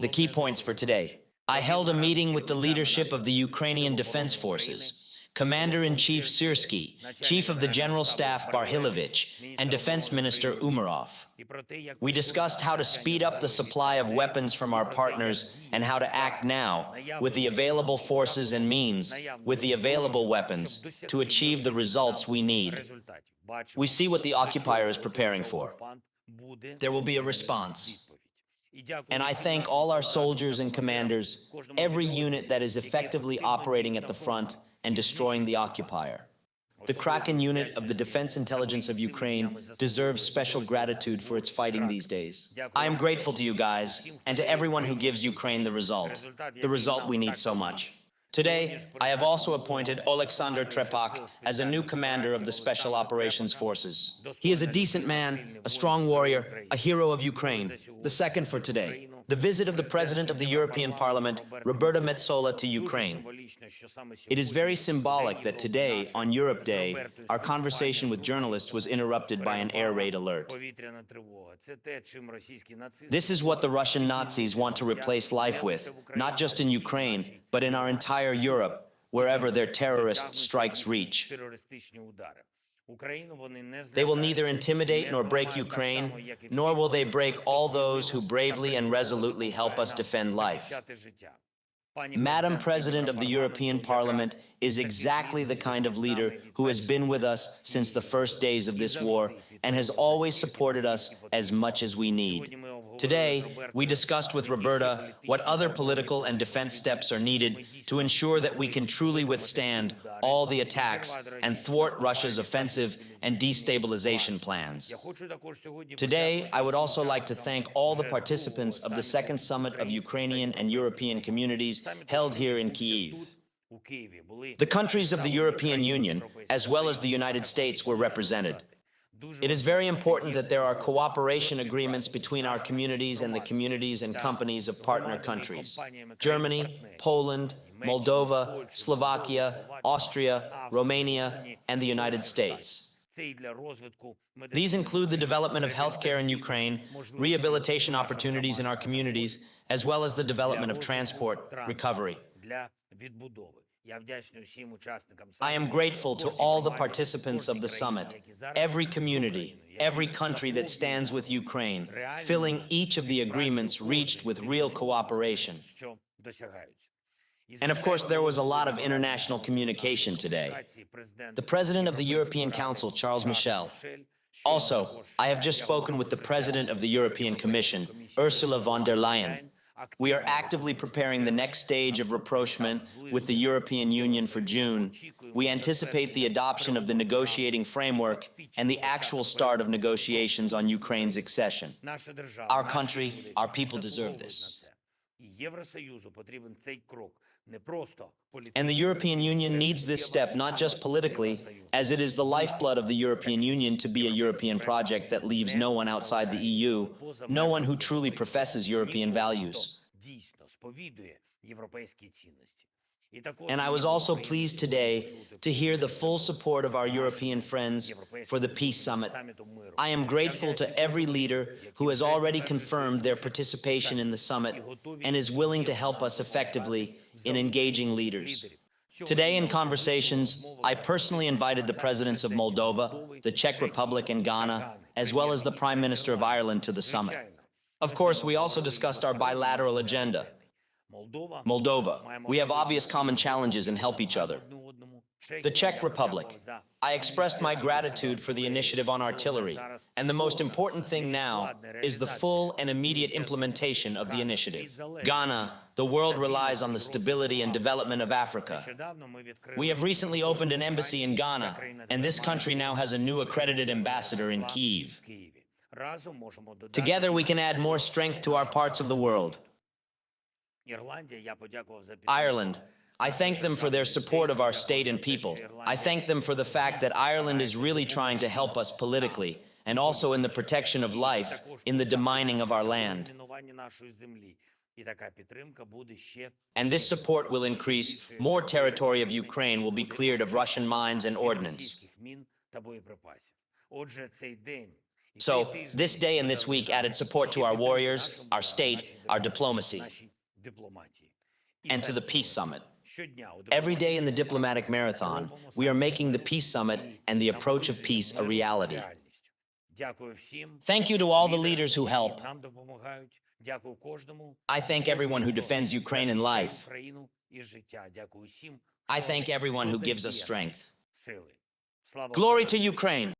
The key points for today. I held a meeting with the leadership of the Ukrainian Defense Forces, Commander-in-Chief Syrsky, Chief of the General Staff Barhilovich, and Defense Minister Umarov. We discussed how to speed up the supply of weapons from our partners and how to act now, with the available forces and means, with the available weapons, to achieve the results we need. We see what the occupier is preparing for. There will be a response. And I thank all our soldiers and commanders, every unit that is effectively operating at the front and destroying the occupier. The Kraken unit of the Defense Intelligence of Ukraine deserves special gratitude for its fighting these days. I am grateful to you guys and to everyone who gives Ukraine the result we need so much. Today, I have also appointed Oleksandr Trepak as a new commander of the Special Operations Forces. He is a decent man, a strong warrior, a hero of Ukraine. The second for today, the visit of the President of the European Parliament, Roberta Metsola, to Ukraine. It is very symbolic that today, on Europe Day, our conversation with journalists was interrupted by an air raid alert. This is what the Russian Nazis want to replace life with, not just in Ukraine, but in our entire Europe, wherever their terrorist strikes reach. They will neither intimidate nor break Ukraine, nor will they break all those who bravely and resolutely help us defend life. Madam President of the European Parliament is exactly the kind of leader who has been with us since the first days of this war and has always supported us as much as we need. Today, we discussed with Roberta what other political and defense steps are needed to ensure that we can truly withstand all the attacks and thwart Russia's offensive and destabilization plans. Today, I would also like to thank all the participants of the Second Summit of Ukrainian and European Communities held here in Kyiv. The countries of the European Union, as well as the United States, were represented. It is very important that there are cooperation agreements between our communities and the communities and companies of partner countries: Germany, Poland, Moldova, Slovakia, Austria, Romania, and the United States. These include the development of healthcare in Ukraine, rehabilitation opportunities in our communities, as well as the development of transport recovery. I am grateful to all the participants of the summit, every community, every country that stands with Ukraine, filling each of the agreements reached with real cooperation. And of course, there was a lot of international communication today. The President of the European Council, Charles Michel. Also, I have just spoken with the President of the European Commission, Ursula von der Leyen. We are actively preparing the next stage of rapprochement with the European Union for June. We anticipate the adoption of the negotiating framework and the actual start of negotiations on Ukraine's accession. Our country, our people deserve this. And the European Union needs this step not just politically, as it is the lifeblood of the European Union to be a European project that leaves no one outside the EU, no one who truly professes European values. And I was also pleased today to hear the full support of our European friends for the Peace Summit. I am grateful to every leader who has already confirmed their participation in the summit and is willing to help us effectively in engaging leaders. Today in conversations, I personally invited the presidents of Moldova, the Czech Republic, and Ghana, as well as the Prime Minister of Ireland to the summit. Of course, we also discussed our bilateral agenda. Moldova, we have obvious common challenges and help each other. The Czech Republic, I expressed my gratitude for the initiative on artillery, and the most important thing now is the full and immediate implementation of the initiative. Ghana, the world relies on the stability and development of Africa. We have recently opened an embassy in Ghana, and this country now has a new accredited ambassador in Kyiv. Together we can add more strength to our parts of the world. Ireland, I thank them for their support of our state and people. I thank them for the fact that Ireland is really trying to help us politically, and also in the protection of life, in the demining of our land. And this support will increase. More territory of Ukraine will be cleared of Russian mines and ordnance. So, this day and this week added support to our warriors, our state, our diplomacy, and to the Peace Summit. Every day in the diplomatic marathon, we are making the Peace Summit and the approach of peace a reality. Thank you to all the leaders who help. I thank everyone who defends Ukraine and life. I thank everyone who gives us strength. Glory to Ukraine!